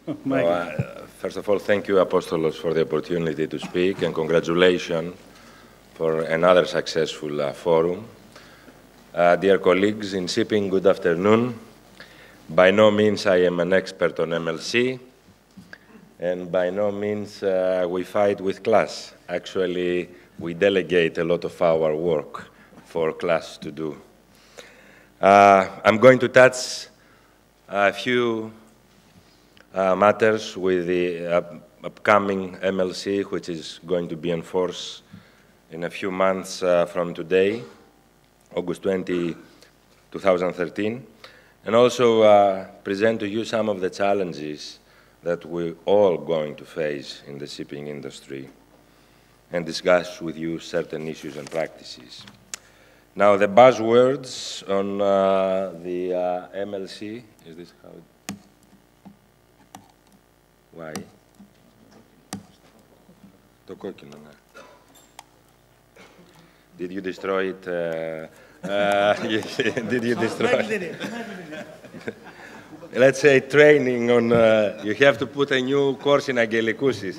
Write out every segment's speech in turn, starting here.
First of all, thank you, Apostolos, for the opportunity to speak, and congratulations for another successful forum. Dear colleagues in shipping, good afternoon. By no means I am an expert on MLC, and by no means we fight with class. Actually, we delegate a lot of our work for class to do. I'm going to touch a few matters with the upcoming MLC, which is going to be in force in a few months from today, August 20, 2013, and also present to you some of the challenges that we're all going to face in the shipping industry and discuss with you certain issues and practices. Now, the buzzwords on the MLC, is this how it... Why? Το κόκκινο, ναι. Did you destroy it? Did you destroy it? Let's say training on, you have to put a new course in Angelikousis.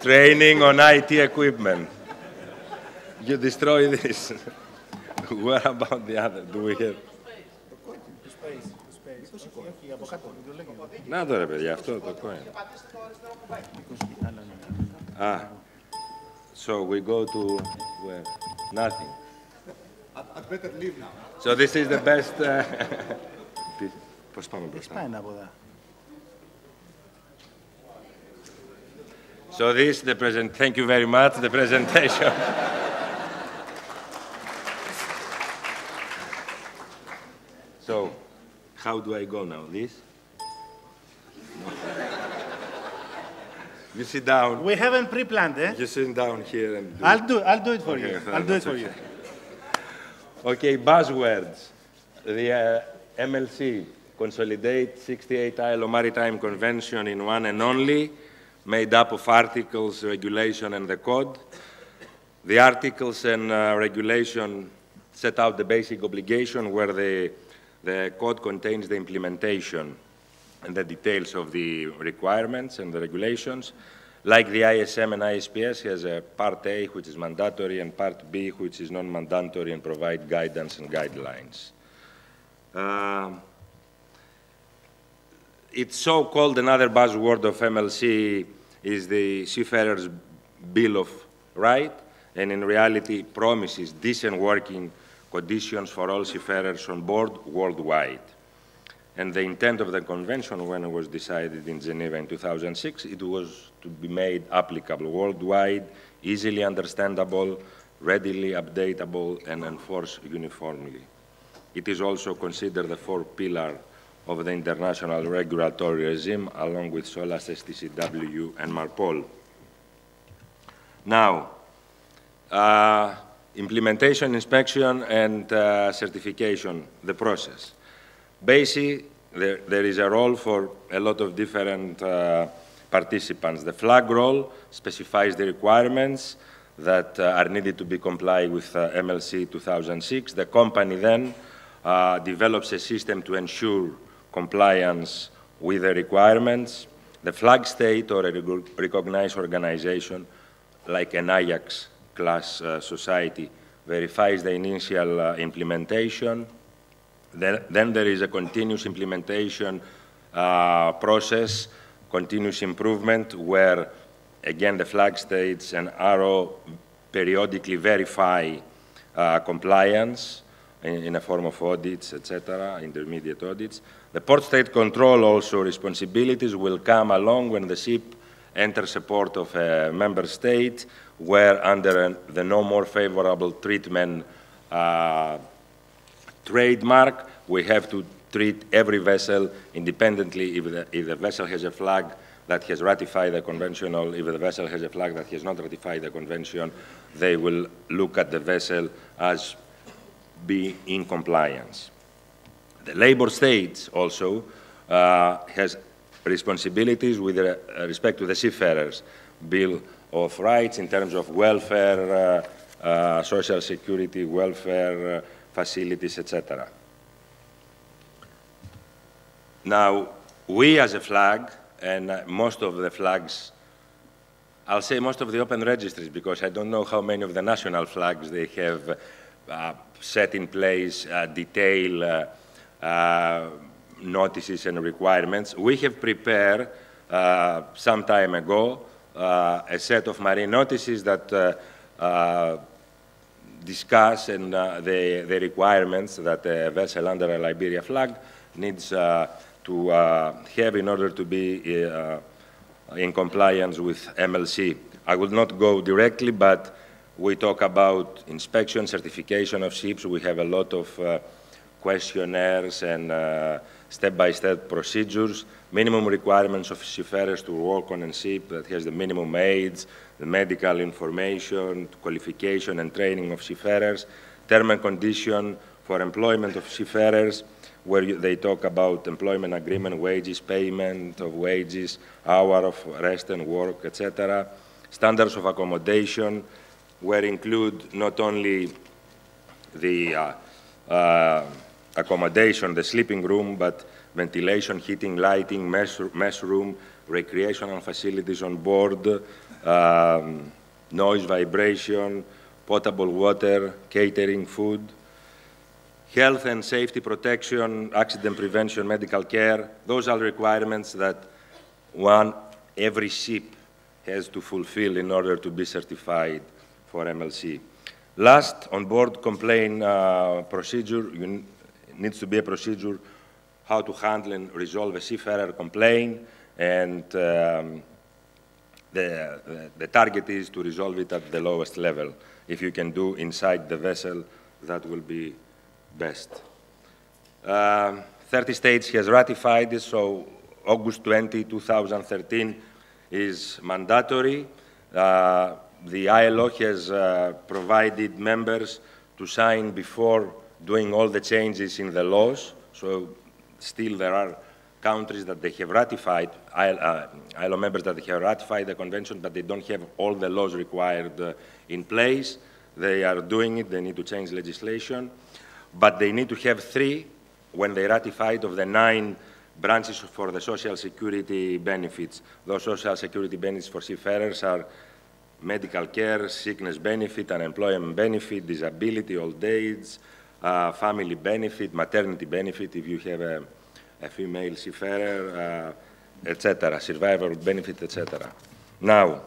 Training on IT equipment. You destroy this. What about the other? Do we have? Να το ρε παιδιά, αυτό το κόκκινο. Ah, so we go to where? Nothing. I'd better leave now. So this is the best. Πώς πάμε μπροστά. So this the present. Thank you very much. The presentation. So, how do I go now? This? You sit down. We haven't pre-planned, eh? You sit down here and do I'll do it for you. I'll do it for you. Okay, buzzwords. The MLC, Consolidate 68 ILO Maritime Convention in one and only, made up of articles, regulation, and the code. The articles and regulation set out the basic obligation, where the code contains the implementation and the details of the requirements and the regulations. Like the ISM and ISPS has a Part A, which is mandatory, and Part B, which is non-mandatory and provide guidance and guidelines. It's so-called another buzzword of MLC is the Seafarer's Bill of Rights, and in reality promises decent working conditions for all seafarers on board worldwide. And the intent of the convention, when it was decided in Geneva in 2006, it was to be made applicable worldwide, easily understandable, readily updatable, and enforced uniformly. It is also considered the fourth pillar of the international regulatory regime, along with SOLAS, STCW, and MARPOL. Now, implementation, inspection, and certification, the process. Basically, there is a role for a lot of different participants. The flag role specifies the requirements that are needed to be complied with MLC 2006. The company then develops a system to ensure compliance with the requirements. The flag state or a recognized organization, like an Ajax class society, verifies the initial implementation. Then there is a continuous implementation process, continuous improvement, where, again, the flag states and RO periodically verify compliance in a form of audits, etc., intermediate audits. The port state control also responsibilities will come along when the ship enters a port of a member state, where under the no more favorable treatment trademark, we have to treat every vessel independently if the vessel has a flag that has ratified the convention, or if the vessel has a flag that has not ratified the convention, they will look at the vessel as being in compliance. The labor state also has responsibilities with respect to the seafarers' Bill of Rights in terms of welfare, social security, welfare facilities, etc. Now, we as a flag and most of the flags, I'll say most of the open registries, because I don't know how many of the national flags they have set in place detailed notices and requirements. We have prepared some time ago a set of marine notices that discuss and the requirements that a vessel under a Liberia flag needs to have in order to be in compliance with MLC. I will not go directly, but we talk about inspection, certification of ships. We have a lot of questionnaires and step-by-step procedures, minimum requirements of seafarers to work on a ship that has the minimum age, the medical information, qualification and training of seafarers, term and condition for employment of seafarers, where they talk about employment agreement, wages, payment of wages, hour of rest and work, etc. Standards of accommodation, where include not only the accommodation, the sleeping room, but ventilation, heating, lighting, mess room, recreational facilities on board, noise, vibration, potable water, catering, food, health and safety protection, accident prevention, medical care. Those are requirements that every ship has to fulfill in order to be certified for MLC. Last, on-board complaint procedure, needs to be a procedure how to handle and resolve a seafarer complaint, and the target is to resolve it at the lowest level. If you can do inside the vessel, that will be best. 30 states has ratified this, so August 20, 2013 is mandatory. The ILO has provided members to sign before doing all the changes in the laws, so still there are countries that they have ratified, ILO members that have ratified the convention, but they don't have all the laws required in place. They are doing it, they need to change legislation, but they need to have 3 when they ratified of the 9 branches for the social security benefits. Those social security benefits for seafarers are medical care, sickness benefit, unemployment benefit, disability, old age, family benefit, maternity benefit if you have a female seafarer, etc., survivor benefit, etc. Now,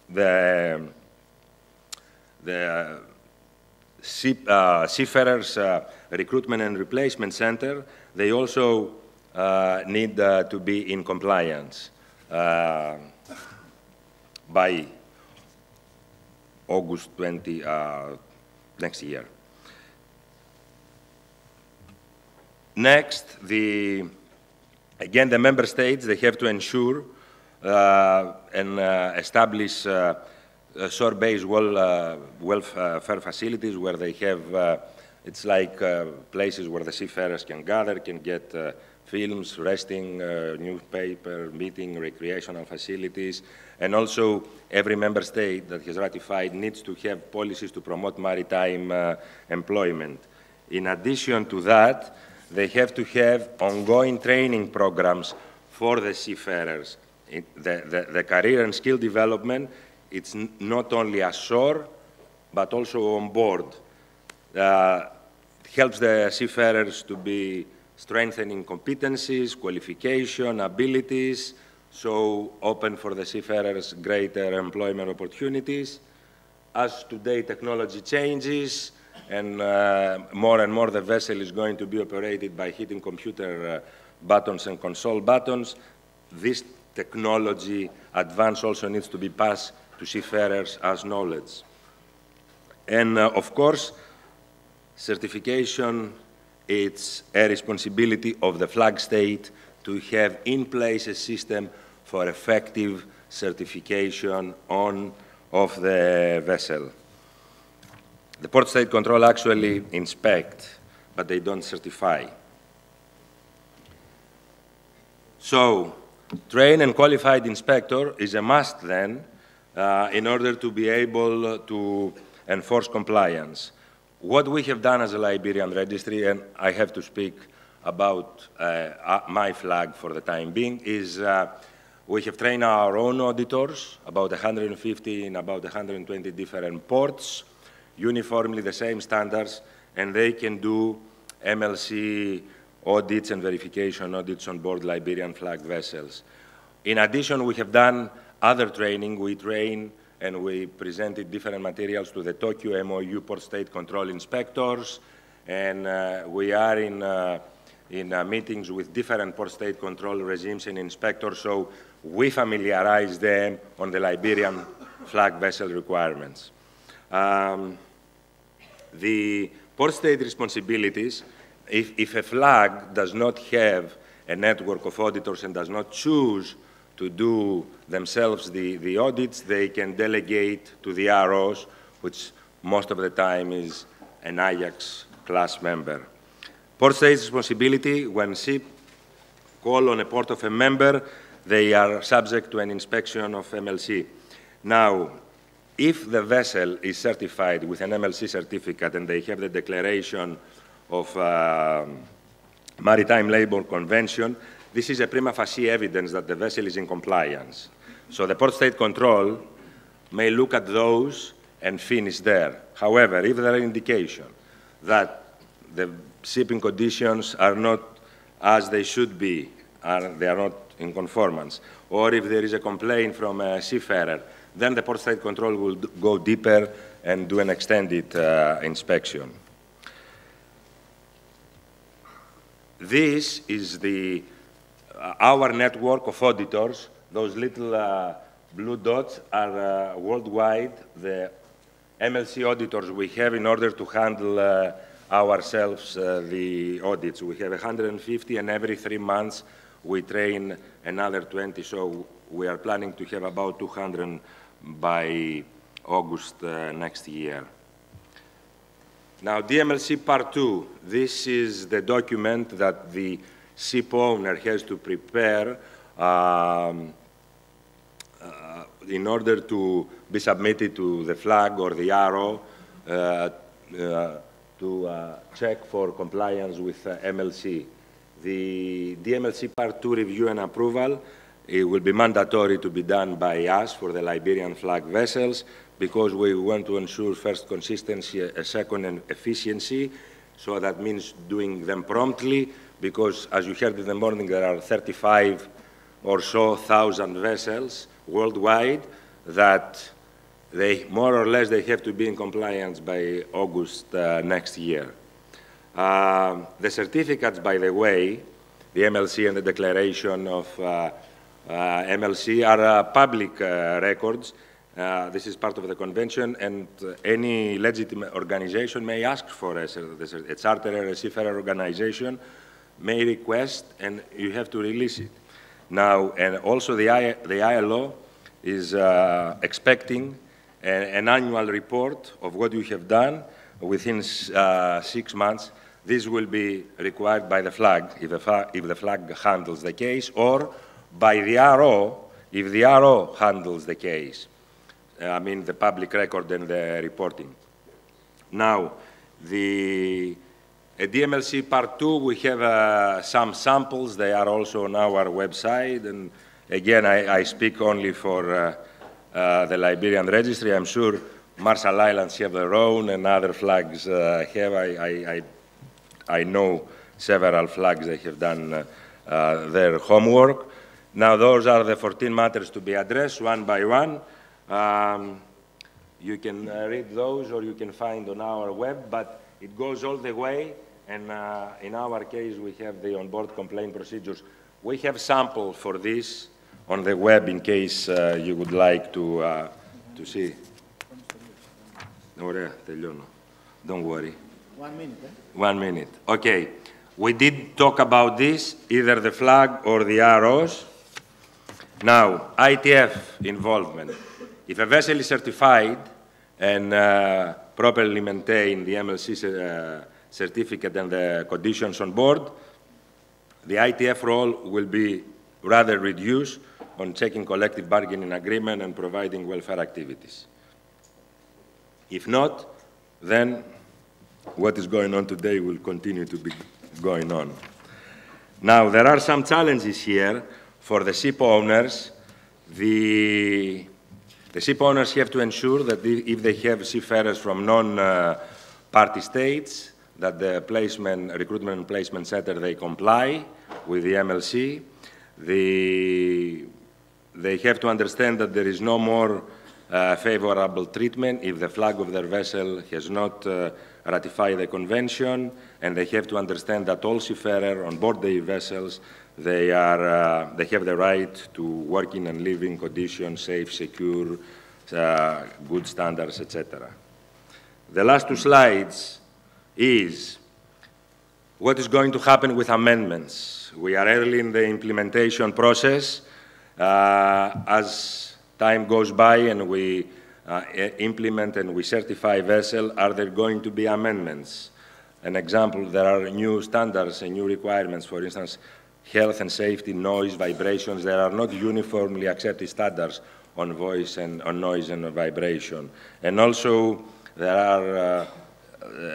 the Seafarers Recruitment and Replacement Center, they also need to be in compliance by August 20 next year. Next, again, the member states, they have to ensure and establish shore-based welfare facilities where they have, it's like places where the seafarers can gather, can get films, resting, newspaper, meeting, recreational facilities, and also every member state that has ratified needs to have policies to promote maritime employment. In addition to that, they have to have ongoing training programs for the seafarers. The career and skill development, it's not only ashore, but also on board. It helps the seafarers to be strengthening competencies, qualification, abilities, so open for the seafarers greater employment opportunities. As today technology changes, and more the vessel is going to be operated by hitting computer buttons and console buttons, this technology advance also needs to be passed to seafarers as knowledge. And of course, certification, it's a responsibility of the flag state to have in place a system for effective certification of the vessel. The port state control actually inspect, but they don't certify. So, trained and qualified inspector is a must then in order to be able to enforce compliance. What we have done as a Liberian registry, and I have to speak about my flag for the time being, is We have trained our own auditors, about 150 in about 120 different ports, uniformly the same standards, and they can do MLC audits and verification audits on board Liberian flag vessels. In addition, we have done other training. We train and we presented different materials to the Tokyo MOU port state control inspectors, and we are in meetings with different port state control regimes and inspectors, so we familiarize them on the Liberian flag vessel requirements. The port state responsibilities, if a flag does not have a network of auditors and does not choose to do themselves the audits, they can delegate to the ROs, which most of the time is an Ajax class member. Port state responsibility, when ship call on a port of a member, they are subject to an inspection of MLC. Now, if the vessel is certified with an MLC certificate and they have the declaration of Maritime Labour Convention, this is a prima facie evidence that the vessel is in compliance. So the port state control may look at those and finish there. However, if there are indications that the shipping conditions are not as they should be, they are not in conformance, or if there is a complaint from a seafarer, then the port state control will go deeper and do an extended inspection. This is our network of auditors. Those little blue dots are worldwide the MLC auditors we have in order to handle ourselves the audits. We have 150, and every 3 months we train another 20, so we are planning to have about 200 by August next year. Now, DMLC Part 2, this is the document that the ship owner has to prepare in order to be submitted to the flag or the RO to check for compliance with MLC. The DMLC Part 2 review and approval, it will be mandatory to be done by us for the Liberian flag vessels, because we want to ensure first consistency, second and efficiency. So that means doing them promptly, because as you heard in the morning, there are 35 or so thousand vessels worldwide that they, more or less, they have to be in compliance by August next year. The certificates, by the way, the MLC and the declaration of MLC are public records. This is part of the convention, and any legitimate organization may ask for a charter or a seafarer organization may request, and you have to release it. Now, and also the ILO is expecting an annual report of what you have done within 6 months. This will be required by the flag, if the flag handles the case, or by the RO, if the RO handles the case. I mean, the public record and the reporting. Now, the DMLC Part 2, we have some samples. They are also on our website. And again, I speak only for the Liberian registry. I'm sure Marshall Islands have their own and other flags have. I know several flags that have done their homework. Now, those are the 14 matters to be addressed one by one. You can read those, or you can find on our web, but it goes all the way, and in our case, we have the onboard complaint procedures. We have samples for this on the web in case you would like to see. Don't worry. 1 minute, eh? 1 minute. Okay. We did talk about this, either the flag or the ROs. Now, ITF involvement. If a vessel is certified and properly maintain the MLC certificate and the conditions on board, the ITF role will be rather reduced on checking collective bargaining agreement and providing welfare activities. If not, then what is going on today will continue to be going on. Now, there are some challenges here for the ship owners The ship owners have to ensure that if they have seafarers from non-party states, that the recruitment and placement center, they comply with the MLC. They have to understand that there is no more favorable treatment if the flag of their vessel has not ratified the convention, and they have to understand that all seafarers on board the vessels, they have the right to working and living conditions, safe, secure, good standards, etc. The last two slides is what is going to happen with amendments. We are early in the implementation process. As time goes by and we implement and we certify vessel, are there going to be amendments? An example, there are new standards and new requirements, for instance, health and safety, noise, vibrations. There are not uniformly accepted standards on voice and on noise and on vibration. And also, there are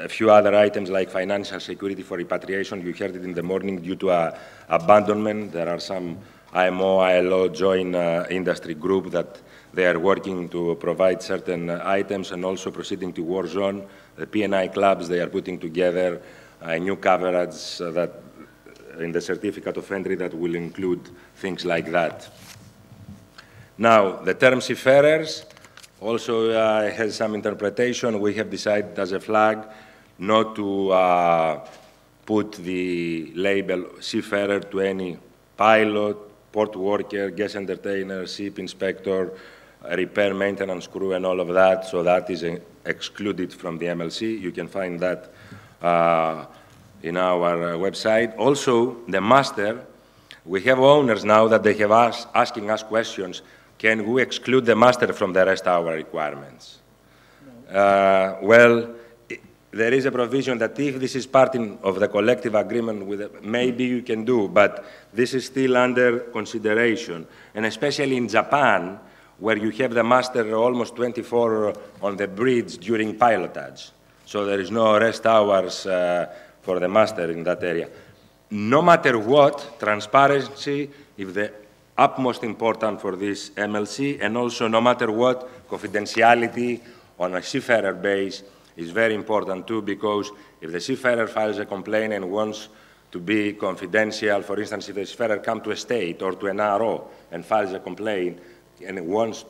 a few other items like financial security for repatriation. You heard it in the morning due to abandonment. There are some IMO, ILO joint industry group that they are working to provide certain items and also proceeding to war zone. The P&I clubs, they are putting together a new coverage that in the certificate of entry that will include things like that. Now, the term seafarers also has some interpretation. We have decided as a flag not to put the label seafarer to any pilot, port worker, guest entertainer, ship inspector, repair, maintenance crew, and all of that. So that is excluded from the MLC. You can find that in our website. Also, the master, we have owners now that they have asking us questions. Can we exclude the master from the rest hour requirements? No. Well, there is a provision that if this is part of the collective agreement, maybe you can do, but this is still under consideration. And especially in Japan, where you have the master almost 24 on the bridge during pilotage. So there is no rest hours for the master in that area. No matter what, transparency is the utmost important for this MLC, and also no matter what, confidentiality on a seafarer base is very important too, because if the seafarer files a complaint and wants to be confidential, for instance, if the seafarer comes to a state or to an RO and files a complaint and wants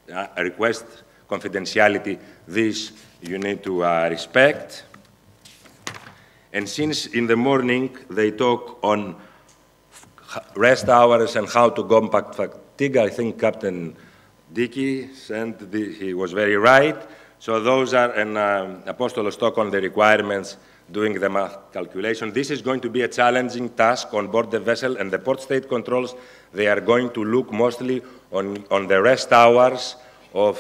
a request confidentiality, this you need to respect. And since in the morning they talk on rest hours and how to combat fatigue, I think Captain Dickey said he was very right. So those are, and Apostolos talk on the requirements, doing the math calculation. This is going to be a challenging task on board the vessel, and the port state controls, they are going to look mostly on the rest hours of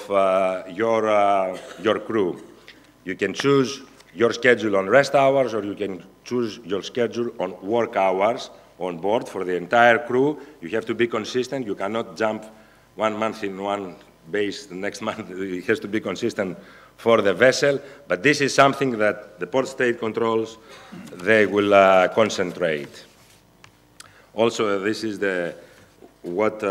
your crew. You can choose your schedule on rest hours, or you can choose your schedule on work hours on board for the entire crew. You have to be consistent. You cannot jump 1 month in one base, the next month. It has to be consistent for the vessel. But this is something that the port state controls, they will concentrate. Also, this is what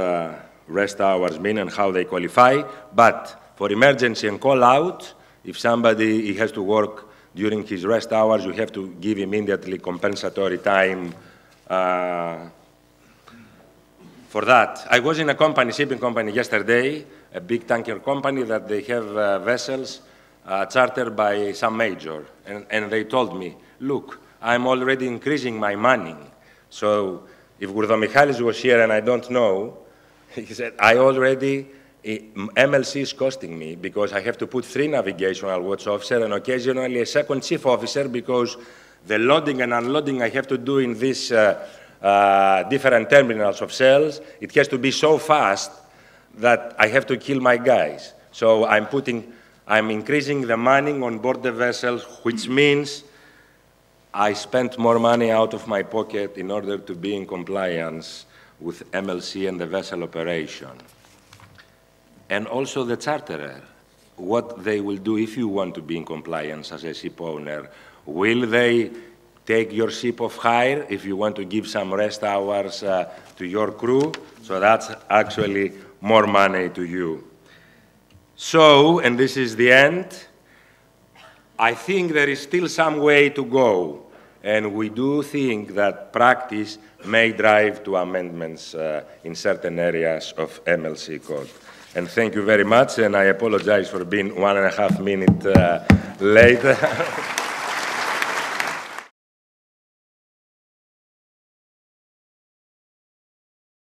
rest hours mean and how they qualify. But for emergency and call out, if somebody has to work during his rest hours, you have to give immediately compensatory time for that. I was in a company, shipping company yesterday, a big tanker company that they have vessels chartered by some major. And they told me, look, I'm already increasing my money. So if Gourdomichalis was here and I don't know, he said, MLC is costing me because I have to put 3 navigational watch officers and occasionally a second chief officer because the loading and unloading I have to do in these different terminals of sales, it has to be so fast that I have to kill my guys. So I'm increasing the money on board the vessels, which means I spent more money out of my pocket in order to be in compliance with MLC and the vessel operation. And also the charterer, what they will do if you want to be in compliance as a ship owner. Will they take your ship off hire if you want to give some rest hours to your crew? So that's actually more money to you. So, and this is the end, I think there is still some way to go, and we do think that practice may drive to amendments in certain areas of MLC code. And thank you very much, and I apologize for being 1.5 minutes late.